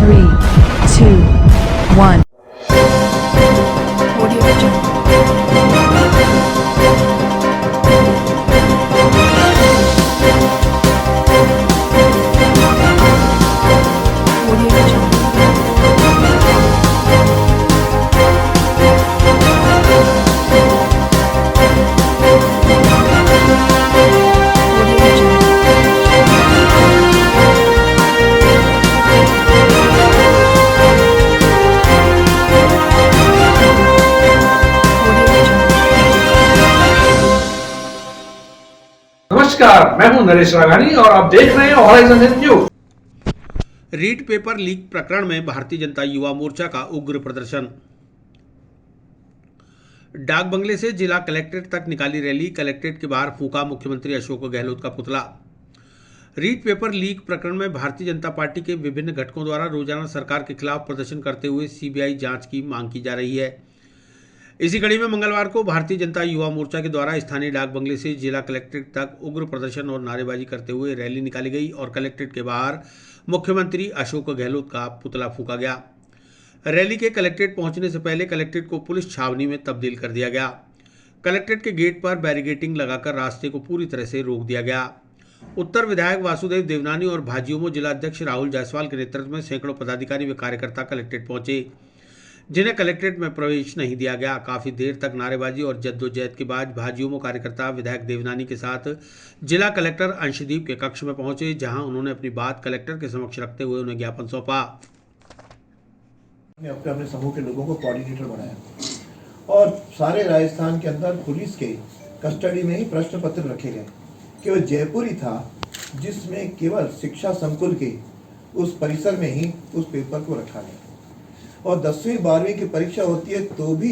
3, 2, 1. Audio Jungle. Audio Jungle. Audio Jungle. Audio Jungle. नमस्कार, मैं हूं नरेश राघानी और आप देख रहे हैं horizon news. REET paper leak प्रकरण में भारतीय जनता युवा मोर्चा का उग्र प्रदर्शन। डाक बंगले से जिला कलेक्ट्रेट तक निकाली रैली, कलेक्ट्रेट के बाहर फूंका मुख्यमंत्री अशोक गहलोत का पुतला। रीट पेपर लीक प्रकरण में भारतीय जनता पार्टी के विभिन्न घटकों द्वारा रोजाना सरकार के खिलाफ प्रदर्शन करते हुए सीबीआई जांच की मांग की जा रही है। इसी कड़ी में मंगलवार को भारतीय जनता युवा मोर्चा के द्वारा स्थानीय डाक बंगले से जिला कलेक्ट्रेट तक उग्र प्रदर्शन और नारेबाजी करते हुए रैली निकाली गई और कलेक्ट्रेट के बाहर मुख्यमंत्री अशोक गहलोत का पुतला फूंका गया। रैली के कलेक्ट्रेट पहुंचने से पहले कलेक्ट्रेट को पुलिस छावनी में तब्दील कर दिया गया। कलेक्ट्रेट के गेट पर बैरिकेडिंग लगाकर रास्ते को पूरी तरह से रोक दिया गया। उत्तर विधायक वासुदेव देवनानी और भाजयुमो जिला अध्यक्ष राहुल जायसवाल के नेतृत्व में सैकड़ों पदाधिकारी व कार्यकर्ता कलेक्ट्रेट पहुंचे, जिन्हें कलेक्ट्रेट में प्रवेश नहीं दिया गया। काफी देर तक नारेबाजी और जद्दोजहद के बाद भाजयुमो कार्यकर्ता विधायक देवनानी के साथ जिला कलेक्टर अंशदीप के कक्ष में पहुंचे, जहां उन्होंने अपनी बात कलेक्टर के समक्ष रखते हुए उन्हें ज्ञापन सौंपा। अपने अपने समूह के लोगों को कोऑर्डिनेटर बनाया और सारे राजस्थान के अंदर पुलिस के कस्टडी में ही प्रश्न पत्र रखे गए। केवल जयपुर ही था जिसमें केवल शिक्षा संकुल के उस परिसर में ही उस पेपर को रखा गया। और 10वीं 12वीं की परीक्षा होती है तो भी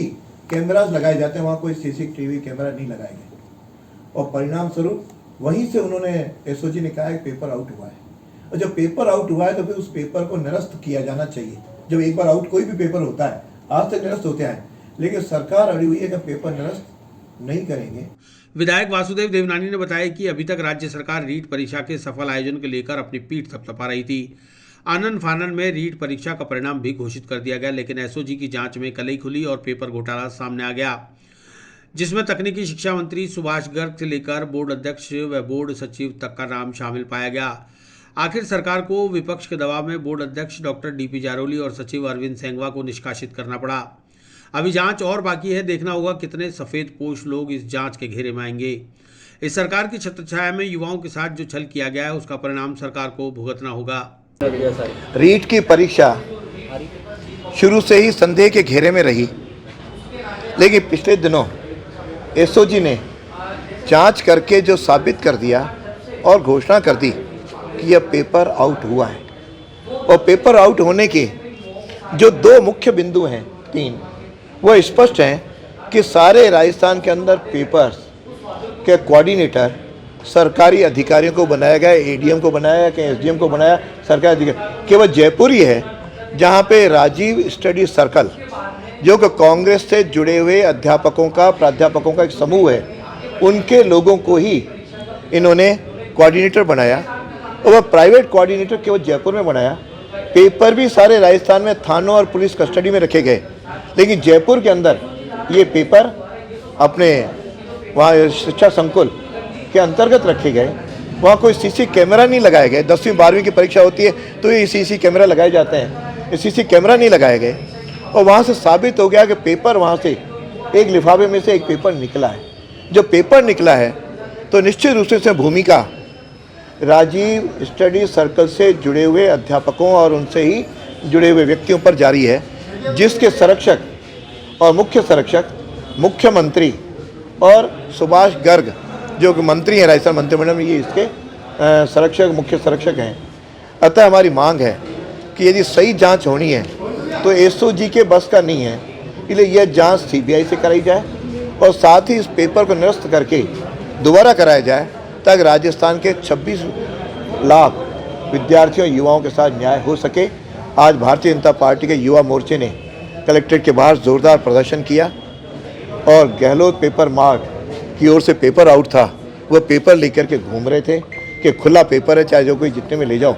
कैमरास लगाए जाते हैं, वहाँ कोई सीसीटीवी कैमरा नहीं लगाए गए और परिणाम स्वरूप वहीं से उन्होंने एसओजी ने कहा कि पेपर आउट हुआ है। और जब पेपर आउट हुआ है तो फिर उस पेपर को निरस्त किया जाना चाहिए। जब एक बार आउट कोई भी पेपर होता है, आज तक निरस्त होते हैं, लेकिन सरकार अड़ी हुई है कि पेपर निरस्त नहीं करेंगे। विधायक वासुदेव देवनानी ने बताया कि अभी तक राज्य सरकार रीट परीक्षा के सफल आयोजन को लेकर अपनी पीठ थपथपा रही थी। आनन फानन में रीट परीक्षा का परिणाम भी घोषित कर दिया गया, लेकिन एसओजी की जांच में कलई खुली और पेपर घोटाला सामने आ गया, जिसमें तकनीकी शिक्षा मंत्री सुभाष गर्ग से लेकर बोर्ड अध्यक्ष व बोर्ड सचिव तक का नाम शामिल पाया गया। आखिर सरकार को विपक्ष के दबाव में बोर्ड अध्यक्ष डॉक्टर डीपी जारोली और सचिव अरविंद सेंगवा को निष्कासित करना पड़ा। अभी जांच और बाकी है, देखना होगा कितने सफेद पोश लोग इस जांच के घेरे में आएंगे। इस सरकार की छत्रछाया में युवाओं के साथ जो छल किया गया है उसका परिणाम सरकार को भुगतना होगा। रीट की परीक्षा शुरू से ही संदेह के घेरे में रही, लेकिन पिछले दिनों एसओजी ने जांच करके जो साबित कर दिया और घोषणा कर दी कि यह पेपर आउट हुआ है। और पेपर आउट होने के जो दो मुख्य बिंदु हैं, तीन, वो स्पष्ट हैं कि सारे राजस्थान के अंदर पेपर्स के कोऑर्डिनेटर सरकारी अधिकारियों को बनाया गया, एडीएम को बनाया कि एसडीएम को बनाया, सरकारी अधिकारी। केवल जयपुर ही है जहाँ पे राजीव स्टडी सर्कल, जो कि कांग्रेस से जुड़े हुए अध्यापकों का, प्राध्यापकों का एक समूह है, उनके लोगों को ही इन्होंने कोऑर्डिनेटर बनाया और वह प्राइवेट कोऑर्डिनेटर केवल जयपुर में बनाया। पेपर भी सारे राजस्थान में थानों और पुलिस कस्टडी में रखे गए, लेकिन जयपुर के अंदर ये पेपर अपने वहाँ शिक्षा संकुल के अंतर्गत रखे गए। वहाँ कोई सीसी कैमरा नहीं लगाए गए। 10वीं 12वीं की परीक्षा होती है तो ये सीसी कैमरा लगाए जाते हैं, ये सीसी कैमरा नहीं लगाए गए। और वहाँ से साबित हो गया कि पेपर वहाँ से एक लिफाफे में से एक पेपर निकला है। जो पेपर निकला है तो निश्चित रूप से भूमिका राजीव स्टडी सर्कल से जुड़े हुए अध्यापकों और उनसे ही जुड़े हुए व्यक्तियों पर जारी है, जिसके संरक्षक और मुख्य संरक्षक मुख्यमंत्री और सुभाष गर्ग जो कि मंत्री हैं राजस्थान मंत्रिमंडल में, ये इसके संरक्षक, मुख्य संरक्षक हैं। अतः हमारी मांग है कि यदि सही जांच होनी है तो एसओजी के बस का नहीं है, इसलिए यह जांच सीबीआई से कराई जाए और साथ ही इस पेपर को निरस्त करके दोबारा कराया जाए, ताकि राजस्थान के 26 लाख विद्यार्थियों, युवाओं के साथ न्याय हो सके। आज भारतीय जनता पार्टी के युवा मोर्चे ने कलेक्ट्रेट के बाहर जोरदार प्रदर्शन किया और गहलोत पेपर मार्ट की ओर से पेपर आउट था, वह पेपर लेकर के घूम रहे थे कि खुला पेपर है, चाहे जो कोई जितने में ले जाओ।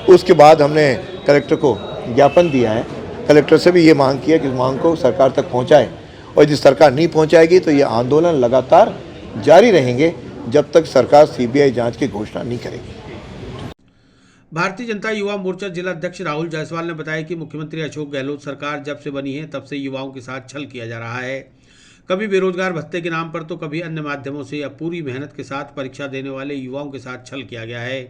उसके बाद हमने कलेक्टर को ज्ञापन दिया है, कलेक्टर से भी ये मांग किया कि इस मांग को सरकार तक पहुंचाए, और यदि सरकार नहीं पहुंचाएगी तो ये आंदोलन लगातार जारी रहेंगे जब तक सरकार सीबीआई जांच की घोषणा नहीं करेगी। भारतीय जनता युवा मोर्चा जिला अध्यक्ष राहुल जायसवाल ने बताया कि मुख्यमंत्री अशोक गहलोत सरकार जब से बनी है तब से युवाओं के साथ छल किया जा रहा है। कभी बेरोजगार भत्ते के नाम पर तो कभी अन्य माध्यमों से या पूरी मेहनत के साथ परीक्षा देने वाले युवाओं के साथ छल किया गया है।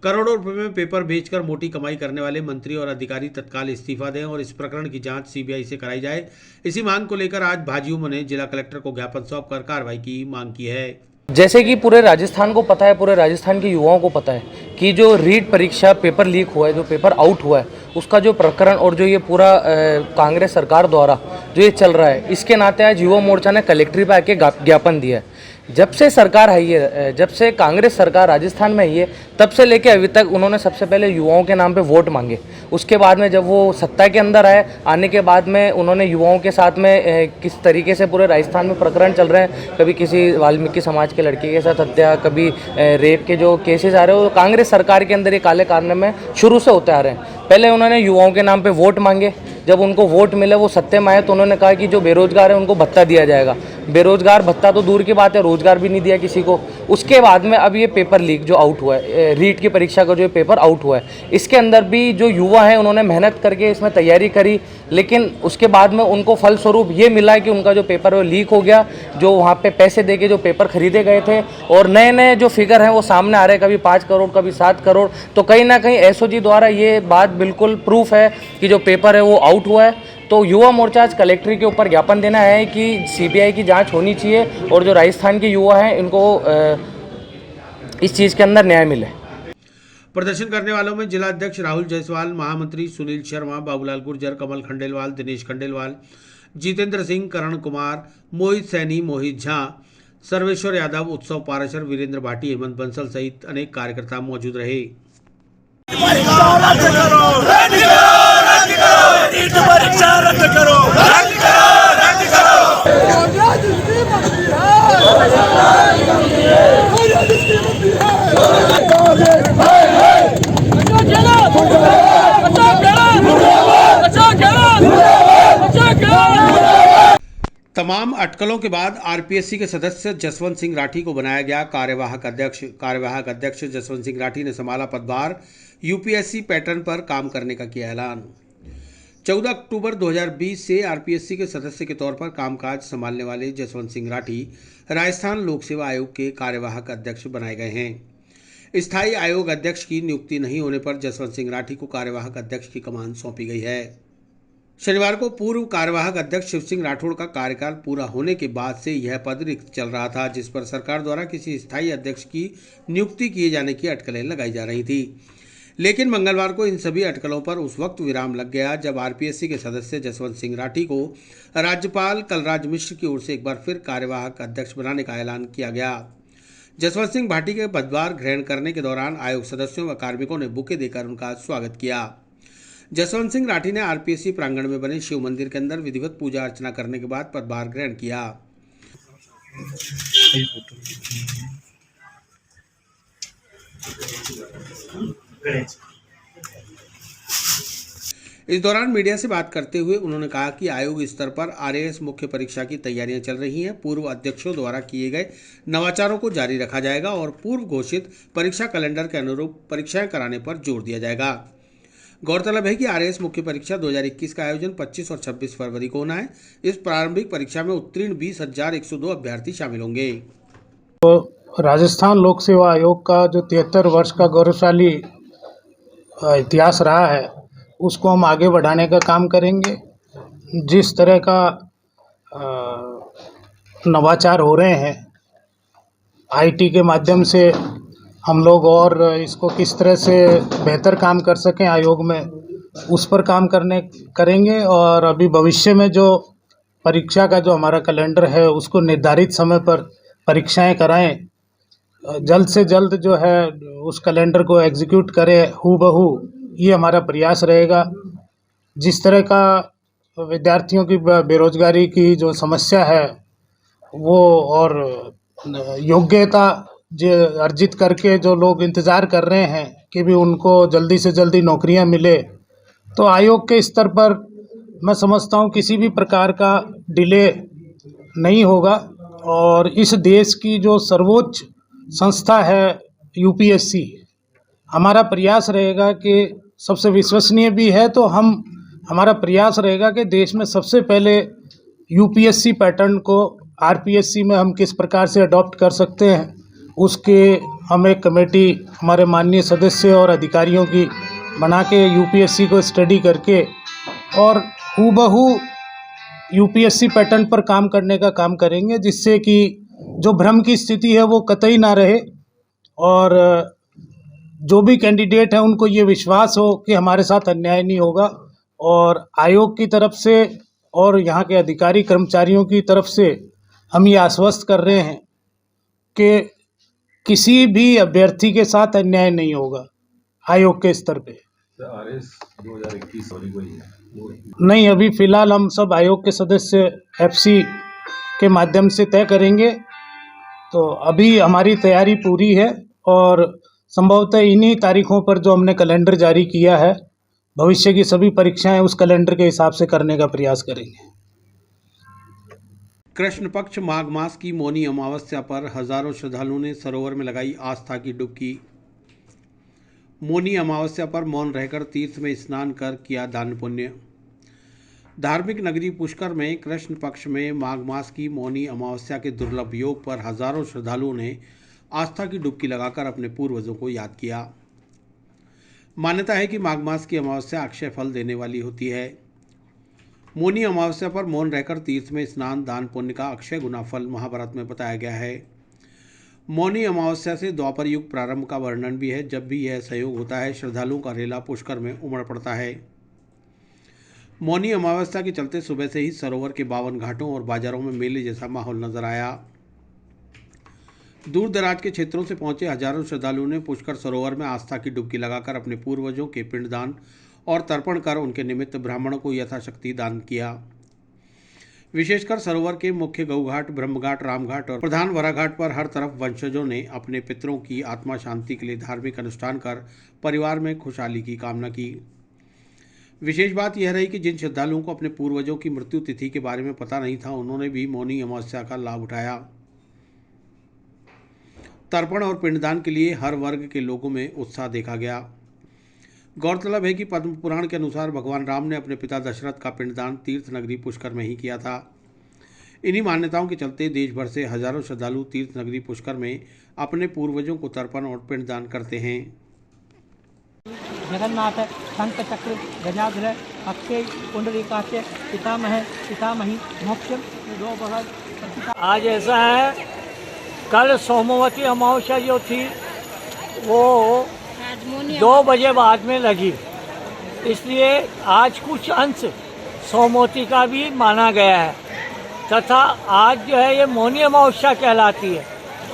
करोड़ों रुपए में पेपर बेचकर मोटी कमाई करने वाले मंत्री और अधिकारी तत्काल इस्तीफा दें और इस प्रकरण की जांच सीबीआई से कराई जाए। इसी मांग को लेकर आज भाजयुमो ने जिला कलेक्टर को ज्ञापन सौंपकर कार्रवाई की मांग की है। जैसे कि पूरे राजस्थान को पता है, पूरे राजस्थान के युवाओं को पता है कि जो रीट परीक्षा पेपर लीक हुआ है, जो पेपर आउट हुआ है, उसका जो प्रकरण और जो ये पूरा कांग्रेस सरकार द्वारा जो ये चल रहा है, इसके नाते आज युवा मोर्चा ने कलेक्ट्रेट पे आके ज्ञापन दिया है। जब से सरकार आई है, जब से कांग्रेस सरकार राजस्थान में आई है, तब से लेके अभी तक उन्होंने सबसे पहले युवाओं के नाम पे वोट मांगे। उसके बाद में जब वो सत्ता के अंदर आए, आने के बाद में उन्होंने युवाओं के साथ में किस तरीके से पूरे राजस्थान में प्रकरण चल रहे हैं, कभी किसी वाल्मीकि समाज के लड़के के साथ हत्या, कभी रेप के जो केसेस आ रहे हैं, वो कांग्रेस सरकार के अंदर ये काले कारनामे शुरू से होते आ रहे हैं। पहले उन्होंने युवाओं के नाम पे वोट मांगे, जब उनको वोट मिले, वो सत्ते में आए, तो उन्होंने कहा कि जो बेरोजगार है उनको भत्ता दिया जाएगा। बेरोजगार भत्ता तो दूर की बात है, रोजगार भी नहीं दिया किसी को। उसके बाद में अब ये पेपर लीक जो आउट हुआ है, रीट की परीक्षा का जो पेपर आउट हुआ है, इसके अंदर भी जो युवा हैं उन्होंने मेहनत करके इसमें तैयारी करी, लेकिन उसके बाद में उनको फलस्वरूप ये मिला कि उनका जो पेपर है वो लीक हो गया। जो वहाँ पे पैसे दे के जो पेपर खरीदे गए थे और नए नए जो फिगर हैं वो सामने आ रहे हैं, कभी 5 करोड़, कभी 7 करोड़। तो कहीं ना कहीं एसओजी द्वारा ये बात बिल्कुल प्रूफ है कि जो पेपर है वो आउट हुआ है। तो युवा मोर्चा आज कलेक्ट्रेट के ऊपर ज्ञापन देना है कि सीबीआई की जांच होनी चाहिए और जो राजस्थान के युवा हैं इनको इस चीज़ के अंदर न्याय मिले। प्रदर्शन करने वालों में जिला अध्यक्ष राहुल जायसवाल, महामंत्री सुनील शर्मा, बाबूलाल गुर्जर, कमल खंडेलवाल, दिनेश खंडेलवाल, जितेंद्र सिंह, करण कुमार, मोहित सैनी, मोहित झा, सर्वेश्वर यादव, उत्सव पाराशर, वीरेंद्र भाटी, हेमंत बंसल सहित अनेक कार्यकर्ता मौजूद रहे। तमाम अटकलों के बाद आरपीएससी के सदस्य जसवंत सिंह राठी को बनाया गया कार्यवाहक अध्यक्ष। कार्यवाहक अध्यक्ष जसवंत सिंह राठी ने संभाला पदभार, यूपीएससी पैटर्न पर काम करने का किया ऐलान। 14 अक्टूबर 2020 से आरपीएससी के सदस्य के तौर पर कामकाज संभालने वाले जसवंत सिंह राठी राजस्थान लोक सेवा आयोग के कार्यवाहक अध्यक्ष बनाए गए हैं। स्थायी आयोग अध्यक्ष की नियुक्ति नहीं होने पर जसवंत सिंह राठी को कार्यवाहक अध्यक्ष की कमान सौंपी गई है। शनिवार को पूर्व कार्यवाहक अध्यक्ष शिव सिंह राठौड़ का कार्यकाल पूरा होने के बाद से यह पद रिक्त चल रहा था, जिस पर सरकार द्वारा किसी स्थायी अध्यक्ष की नियुक्ति किए जाने की अटकलें लगाई जा रही थी। लेकिन मंगलवार को इन सभी अटकलों पर उस वक्त विराम लग गया जब आरपीएससी के सदस्य जसवंत सिंह राठी को राज्यपाल कलराज मिश्र की ओर से एक बार फिर कार्यवाहक अध्यक्ष बनाने का ऐलान किया गया। जसवंत सिंह भाटी के पदभार ग्रहण करने के दौरान आयोग सदस्यों व कार्मिकों ने बुके देकर उनका स्वागत किया। जसवंत सिंह राठी ने आरपीएससी प्रांगण में बने शिव मंदिर के अंदर विधिवत पूजा अर्चना करने के बाद पदभार ग्रहण किया। इस दौरान मीडिया से बात करते हुए उन्होंने कहा कि आयोग स्तर पर आरएएस मुख्य परीक्षा की तैयारियां चल रही हैं। पूर्व अध्यक्षों द्वारा किए गए नवाचारों को जारी रखा जाएगा और पूर्व घोषित परीक्षा कैलेंडर के अनुरूप परीक्षाएं कराने पर जोर दिया जाएगा। गौरतलब है कि आरएएस मुख्य परीक्षा 2021 का आयोजन 25 और 26 फरवरी को होना है। इस प्रारंभिक परीक्षा में उत्तीर्ण 20,102 अभ्यर्थी शामिल होंगे। तो राजस्थान लोक सेवा आयोग का जो 73 वर्ष का गौरवशाली इतिहास रहा है, उसको हम आगे बढ़ाने का काम करेंगे। जिस तरह का नवाचार हो रहे हैं आईटी के माध्यम से, हम लोग और इसको किस तरह से बेहतर काम कर सकें आयोग में, उस पर काम करेंगे। और अभी भविष्य में जो परीक्षा का जो हमारा कैलेंडर है उसको निर्धारित समय पर परीक्षाएं कराएं, जल्द से जल्द जो है उस कैलेंडर को एग्जीक्यूट करें हूबहू, ये हमारा प्रयास रहेगा। जिस तरह का विद्यार्थियों की बेरोजगारी की जो समस्या है वो, और योग्यता जो अर्जित करके जो लोग इंतज़ार कर रहे हैं कि भी उनको जल्दी से जल्दी नौकरियां मिले, तो आयोग के स्तर पर मैं समझता हूँ किसी भी प्रकार का डिले नहीं होगा और इस देश की जो सर्वोच्च संस्था है यूपीएससी, हमारा प्रयास रहेगा कि सबसे विश्वसनीय भी है, तो हमारा प्रयास रहेगा कि देश में सबसे पहले यूपीएससी पैटर्न को आरपीएससी में हम किस प्रकार से अडॉप्ट कर सकते हैं, उसके हम एक कमेटी हमारे माननीय सदस्य और अधिकारियों की बना के यूपीएससी को स्टडी करके और हूबहू यूपीएससी पैटर्न पर काम करने का काम करेंगे, जिससे कि जो भ्रम की स्थिति है वो कतई ना रहे और जो भी कैंडिडेट हैं उनको ये विश्वास हो कि हमारे साथ अन्याय नहीं होगा। और आयोग की तरफ से और यहाँ के अधिकारी कर्मचारियों की तरफ से हम ये आश्वस्त कर रहे हैं कि किसी भी अभ्यर्थी के साथ अन्याय नहीं होगा आयोग के स्तर पे। नहीं, अभी फिलहाल हम सब आयोग के सदस्य एफसी के माध्यम से तय करेंगे। तो अभी हमारी तैयारी पूरी है और संभवतः इन्हीं तारीखों पर जो हमने कैलेंडर जारी किया है, भविष्य की सभी परीक्षाएं उस कैलेंडर के हिसाब से करने का प्रयास करेंगे। कृष्ण पक्ष माघ मास की मौनी अमावस्या पर हजारों श्रद्धालुओं ने सरोवर में लगाई आस्था की डुबकी। मौनी अमावस्या पर मौन रहकर तीर्थ में स्नान कर किया दान पुण्य। धार्मिक नगरी पुष्कर में कृष्ण पक्ष में माघ मास की मौनी अमावस्या के दुर्लभ योग पर हजारों श्रद्धालुओं ने आस्था की डुबकी लगाकर अपने पूर्वजों को याद किया। मान्यता है कि माघ मास की अमावस्या अक्षय फल देने वाली होती है। मौनी अमावस्या पर मौन रहकर तीर्थ में स्नान दान पुण्य का अक्षय गुना फल महाभारत में बताया गया है। मौनी अमावस्या से द्वापर युग प्रारंभ का वर्णन भी है। जब भी यह संयोग होता है, श्रद्धालुओं का रेला पुष्कर में उमड़ पड़ता है। मौनी अमावस्या के चलते सुबह से ही सरोवर के 52 घाटों और बाजारों में मेले जैसा माहौल नजर आया। दूर दराज के क्षेत्रों से पहुंचे हजारों श्रद्धालुओं ने पुष्कर सरोवर में आस्था की डुबकी लगाकर अपने पूर्वजों के पिंडदान और तर्पण कर उनके निमित्त ब्राह्मणों को यथाशक्ति दान किया। विशेषकर सरोवर के मुख्य गौघाट, ब्रह्मघाट, रामघाट और प्रधान वराघाट पर हर तरफ वंशजों ने अपने पितरों की आत्मा शांति के लिए धार्मिक अनुष्ठान कर परिवार में खुशहाली की कामना की। विशेष बात यह रही कि जिन श्रद्धालुओं को अपने पूर्वजों की मृत्यु तिथि के बारे में पता नहीं था, उन्होंने भी मौनी अमावस्या का लाभ उठाया। तर्पण और पिंडदान के लिए हर वर्ग के लोगों में उत्साह देखा गया। गौरतलब है कि पद्म पुराण के अनुसार भगवान राम ने अपने पिता दशरथ का पिंडदान तीर्थ नगरी पुष्कर में ही किया था। इन्हीं मान्यताओं के चलते देश भर से हजारों श्रद्धालु तीर्थ नगरी पुष्कर में अपने पूर्वजों को तर्पण और पिंडदान करते हैं। जगन्नाथ शंख चक्र गजाधर अक्षय पुंडरीकाक्ष पितामह पितामही मोक्ष दो भगत। आज ऐसा है, कल सोमवती अमावस्या जो थी वो 2 बजे बाद में लगी, इसलिए आज कुछ अंश सोमवती का भी माना गया है तथा आज जो है ये मौनी अमावस्या कहलाती है।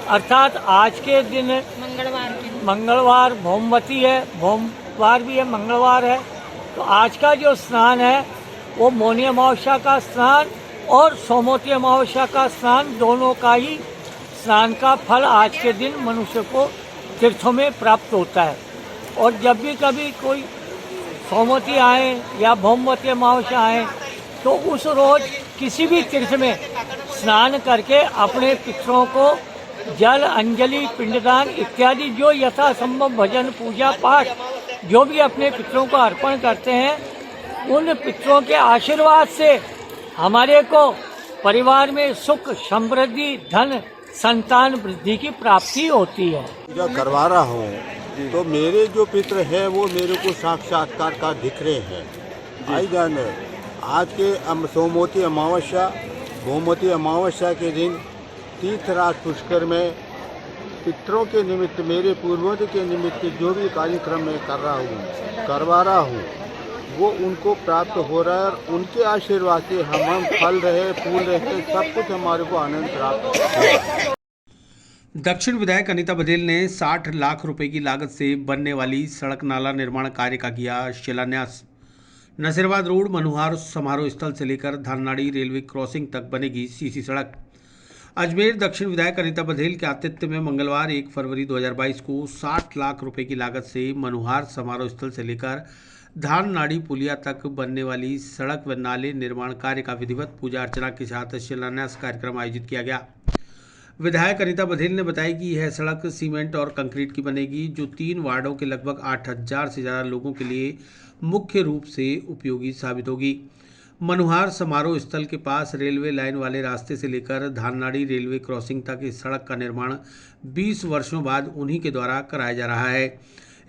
अर्थात आज के दिन मंगलवार भौमवती है, भौमवार भी है, मंगलवार है। तो आज का जो स्नान है वो मौनी अमावस्या का स्नान और सोमवती अमावस्या का स्नान, दोनों का ही स्नान का फल आज के दिन मनुष्य को तीर्थों में प्राप्त होता है। और जब भी कभी कोई सोमवती आए या भौमवती अमावस्या आए तो उस रोज किसी भी तीर्थ में स्नान करके अपने पितरों को जल, अंजलि, पिंडदान इत्यादि जो यथासंभव भजन, पूजा पाठ जो भी अपने पितरों को अर्पण करते हैं, उन पितरों के आशीर्वाद से हमारे को परिवार में सुख, समृद्धि, धन, संतान वृद्धि की प्राप्ति होती है। पूजा करवा रहा हूँ तो मेरे जो पितृ है वो मेरे को साक्षात्कार का दिख रहे हैं। आई जान आज के सोमवती अमावस्या, भौमवती अमावस्या के दिन तीर्थराज पुष्कर में पितरों के निमित्त, मेरे पूर्वजों के निमित्त जो भी कार्यक्रम मैं करवा रहा हूँ वो उनको प्राप्त हो रहा है और उनके आशीर्वाद से हम फल रहे, फूल रहे, सब कुछ हमारे को आनंद प्राप्त है। दक्षिण विधायक अनीता बघेल ने 60 लाख रुपए की लागत से बनने वाली सड़क नाला निर्माण कार्य का किया शिलान्यास। नसीराबाद रोड मनुहार समारोह स्थल से लेकर धाननाड़ी रेलवे क्रॉसिंग तक बनेगी सीसी सड़क। अजमेर दक्षिण विधायक अनीता बघेल के आतिथ्य में मंगलवार 1 फरवरी 2022 को 60 लाख रुपए की लागत से मनुहार समारोह स्थल से लेकर धान नाड़ी पुलिया तक बनने वाली सड़क व नाले निर्माण कार्य का विधिवत पूजा अर्चना के साथ शिलान्यास कार्यक्रम आयोजित किया गया। विधायक अनीता बघेल ने बताया कि यह सड़क सीमेंट और कंक्रीट की बनेगी, जो 3 वार्डों के लगभग 8000 से ज़्यादा लोगों के लिए मुख्य रूप से उपयोगी साबित होगी। मनुहार समारोह स्थल के पास रेलवे लाइन वाले रास्ते से लेकर धाननाड़ी रेलवे क्रॉसिंग तक इस सड़क का निर्माण 20 वर्षों बाद उन्हीं के द्वारा कराया जा रहा है।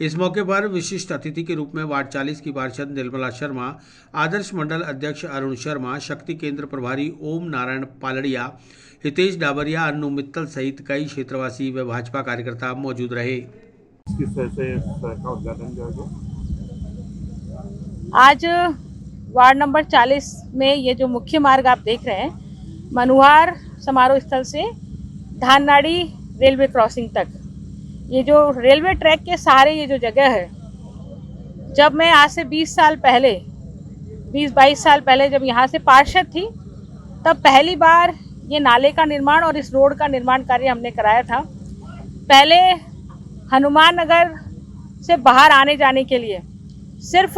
इस मौके पर विशिष्ट अतिथि के रूप में वार्ड 40 की पार्षद निर्मला शर्मा, आदर्श मंडल अध्यक्ष अरुण शर्मा, शक्ति केंद्र प्रभारी ओम नारायण पालड़िया, हितेश डाबरिया, अन्नू मित्तल सहित कई क्षेत्रवासी व भाजपा कार्यकर्ता मौजूद रहे। किस तरह से सड़क का उद्घाटन किया गया? आज वार्ड नंबर 40 में ये जो मुख्य मार्ग आप देख रहे हैं, मनुहार समारोह स्थल से धाननाड़ी रेलवे क्रॉसिंग तक, ये जो रेलवे ट्रैक के सहारे ये जो जगह है, जब मैं आज से 20 साल पहले 20-22 साल पहले जब यहाँ से पार्षद थी, तब पहली बार ये नाले का निर्माण और इस रोड का निर्माण कार्य हमने कराया था। पहले हनुमान नगर से बाहर आने जाने के लिए सिर्फ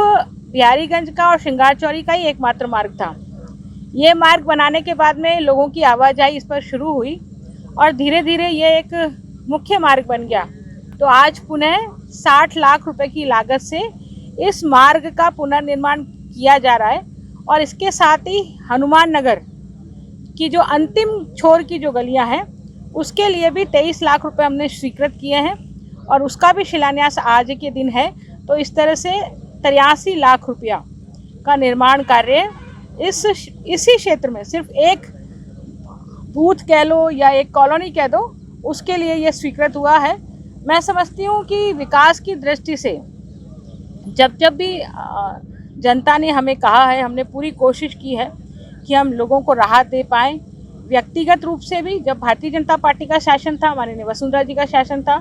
बिहारीगंज का और श्रृंगार चौरी का ही एकमात्र मार्ग था। ये मार्ग बनाने के बाद में लोगों की आवाजाही इस पर शुरू हुई और धीरे धीरे ये एक मुख्य मार्ग बन गया। तो आज पुनः 60 लाख रुपए की लागत से इस मार्ग का पुनर्निर्माण किया जा रहा है और इसके साथ ही हनुमान नगर की जो अंतिम छोर की जो गलियां हैं, उसके लिए भी 23 लाख रुपए हमने स्वीकृत किए हैं और उसका भी शिलान्यास आज के दिन है। तो इस तरह से 83 लाख रुपया का निर्माण कार्य इसी क्षेत्र में सिर्फ एक बूथ कह लो या एक कॉलोनी कह दो, उसके लिए ये स्वीकृत हुआ है। मैं समझती हूँ कि विकास की दृष्टि से जब भी जनता ने हमें कहा है, हमने पूरी कोशिश की है कि हम लोगों को राहत दे पाएँ। व्यक्तिगत रूप से भी जब भारतीय जनता पार्टी का शासन था, माननीय वसुंधरा जी का शासन था,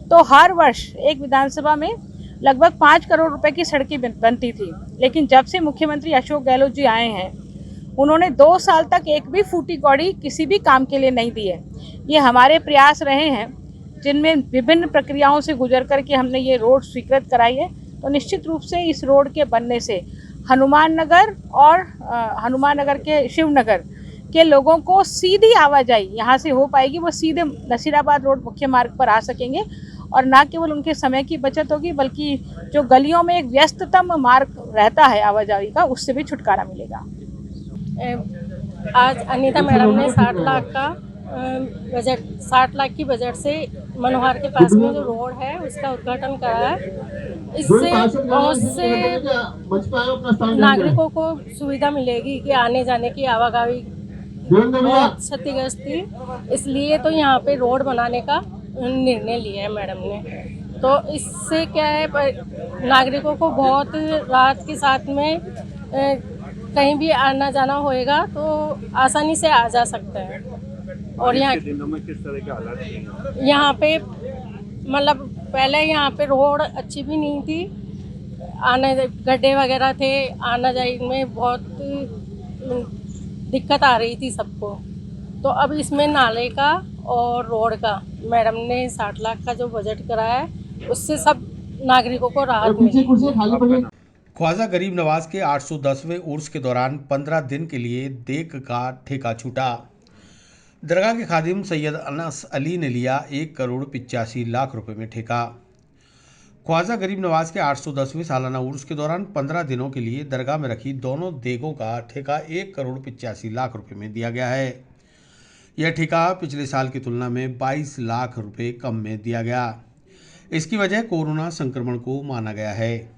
तो हर वर्ष एक विधानसभा में लगभग 5 करोड़ रुपए की सड़कें बनती थी। लेकिन जब से मुख्यमंत्री अशोक गहलोत जी आए हैं, उन्होंने 2 साल तक एक भी फूटी कौड़ी किसी भी काम के लिए नहीं दी है। ये हमारे प्रयास रहे हैं, जिनमें विभिन्न प्रक्रियाओं से गुजर करके हमने ये रोड स्वीकृत कराई है। तो निश्चित रूप से इस रोड के बनने से हनुमान नगर और हनुमान नगर के शिवनगर के लोगों को सीधी आवाजाही यहाँ से हो पाएगी। वो सीधे नसीराबाद रोड मुख्य मार्ग पर आ सकेंगे और ना केवल उनके समय की बचत होगी, बल्कि जो गलियों में एक व्यस्ततम मार्ग रहता है आवाजाही का, उससे भी छुटकारा मिलेगा। आज अनीता मैडम ने 60 लाख का बजट 60 लाख की बजट से मनोहर के पास में जो रोड है उसका उद्घाटन करा है। इससे बहुत से नागरिकों को सुविधा मिलेगी कि आने जाने की आवाजाही बहुत क्षतिग्रस्त थी, इसलिए तो यहाँ पे रोड बनाने का निर्णय लिया है मैडम ने। तो इससे क्या है, नागरिकों को बहुत राहत के साथ में कहीं भी आना जाना होएगा तो आसानी से आ जा सकते हैं। और यहाँ किस तरह के हालात हैं? यहाँ पे मतलब पहले यहाँ पे रोड अच्छी भी नहीं थी, आने गड्ढे वगैरह थे, आना जाने में बहुत दिक्कत आ रही थी सबको। तो अब इसमें नाले का और रोड का मैडम ने 60 लाख का जो बजट कराया है, उससे सब नागरिकों को राहत मिली। ख्वाजा गरीब नवाज के 810वें उर्स के दौरान 15 दिन के लिए देक का ठेका छूटा। दरगाह के खादिम सैयद अनस अली ने लिया 1 करोड़ 85 लाख रुपए में ठेका। ख्वाजा गरीब नवाज के 810वें सालाना उर्स के दौरान 15 दिनों के लिए दरगाह में रखी दोनों देगों का ठेका 1 करोड़ 85 लाख रुपए में दिया गया है। यह ठेका पिछले साल की तुलना में 22 लाख रुपए कम में दिया गया। इसकी वजह कोरोना संक्रमण को माना गया है।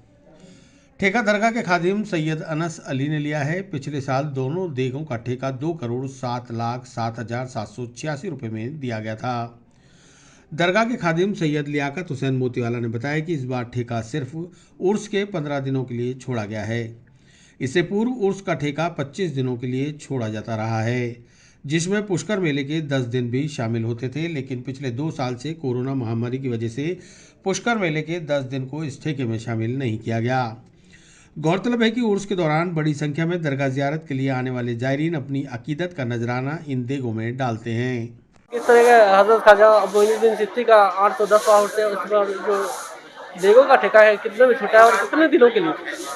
ठेका दरगाह के खादिम सैयद अनस अली ने लिया है। पिछले साल दोनों देगों का ठेका 2 करोड़ 7,07,786 रुपये में दिया गया था। दरगाह के खादिम सैयद लियाकत हुसैन मोतीवाला ने बताया कि इस बार ठेका सिर्फ उर्स के 15 दिनों के लिए छोड़ा गया है। इससे पूर्व उर्स का ठेका 25 दिनों के लिए छोड़ा जाता रहा है, जिसमें पुष्कर मेले के 10 दिन भी शामिल होते थे। लेकिन पिछले 2 साल से कोरोना महामारी की वजह से पुष्कर मेले के 10 दिन को इस ठेके में शामिल नहीं किया गया। गौरतलब है कि उर्स के दौरान बड़ी संख्या में दरगाह ज़ियारत के लिए आने वाले ज़ायरीन अपनी अकीदत का नजराना इन देगों में डालते हैं। इस तरह का हज़रत ख्वाजा मोइनुद्दीन चिश्ती का 810वां उर्स है, उस पर जो देगों का ठेका है कितने में छूटा है और कितने दिनों के लिए?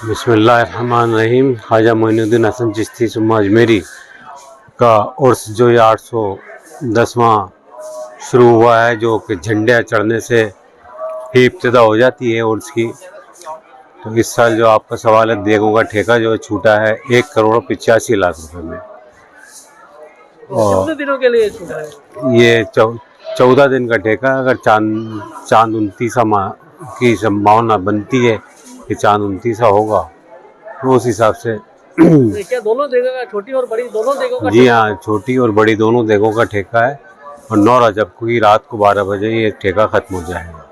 बिस्मिल्लाहिर्रहमानिर्रहीम। ख्वाजा मोइनुद्दीन हसन चिश्ती सुम्मा अजमेरी का उर्स जो ये 810वां शुरू हुआ है, जो कि झंडे चढ़ने से ही इब्तिदा हो जाती है उर्स की। तो इस साल जो आपका सवाल है, देगों का ठेका जो छूटा है 1,85,00,000 रुपए में। और कितने दिनों के लिए छूटा है? ये 14 दिन का ठेका। अगर चांद 29 की संभावना बनती है कि चांद 29 होगा, तो उस हिसाब से क्या दोनों देगों का, छोटी और बड़ी दोनों देगों का? जी हाँ, छोटी और बड़ी दोनों देगों का ठेका है। और 9 रजब को ही रात को 12 बजे ये ठेका खत्म हो जाएगा।